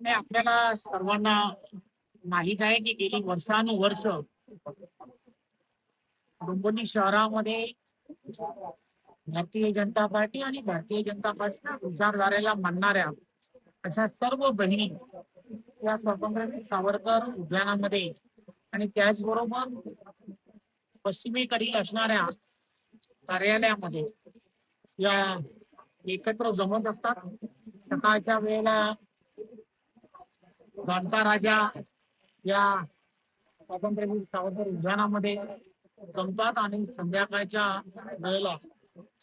नाही, आपल्याला सर्वांना माहित आहे की गेली वर्षानुवर्ष डोंबिवली शहरामध्ये भारतीय जनता पार्टी आणि भारतीय जनता पार्टीच्या विचारधारेला मानणाऱ्या अशा सर्व बहिणी या स्वातंत्र्यवीर सावरकर उद्यानामध्ये आणि त्याचबरोबर पश्चिमेकडील असणाऱ्या कार्यालयामध्ये या एकत्र जमत असतात. सकाळच्या वेळेला जाणता राजा या स्वातंत्र्यवीर सावरकर उद्यानामध्ये जमतात आणि संध्याकाळच्या वेळेला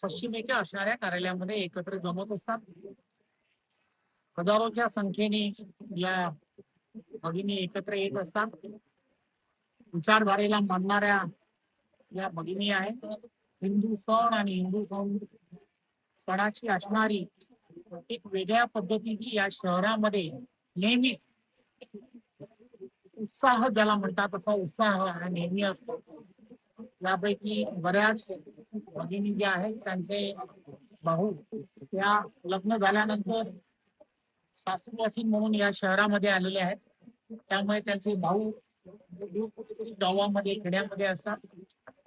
पश्चिमेच्या असणाऱ्या कार्यालयामध्ये एकत्र जमत असतात. हजारोच्या संख्येने या भगिनी एकत्र येत असतात. विचारधारेला मानणाऱ्या या भगिनी आहेत. हिंदू सण आणि हिंदू सणाची असणारी एक वेगळ्या पद्धतीची या शहरामध्ये नेहमीच उत्साह ज्याला म्हणतात असा उत्साह हा नेहमी असतो. यापैकी बऱ्याच भगिनी ज्या आहेत त्यांचे भाऊ त्या लग्न झाल्यानंतर सासूवासीन म्हणून या शहरामध्ये आलेले आहेत. त्यामुळे त्यांचे भाऊ गावामध्ये खेड्यामध्ये असतात.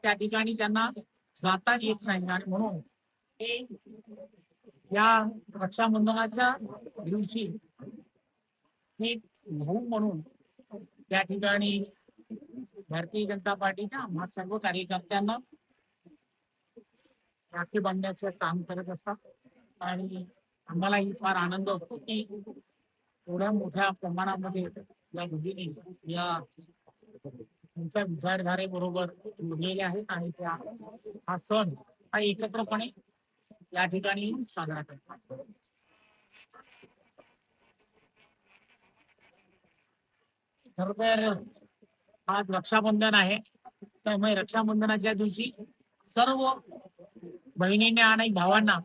त्या ठिकाणी त्यांना जाता येत नाही आणि म्हणून ते या रक्षाबंधनाच्या दिवशी एक भाऊ म्हणून त्या ठिकाणी भारतीय जनता पार्टीच्या आम्हा सर्व कार्यकर्त्यांना राखी बांधण्याचं काम करत असतात. आणि आम्हालाही फार आनंद असतो की एवढ्या मोठ्या प्रमाणामध्ये या भगिनी या तुमच्या विचारधारेबरोबर जोडलेल्या आहेत आणि त्या हा सण हा एकत्रपणे या ठिकाणी साजरा करतात. खर तर आज रक्षाबंधन आहे. त्यामुळे रक्षाबंधनाच्या दिवशी सर्व बहिणींना आणि भावांना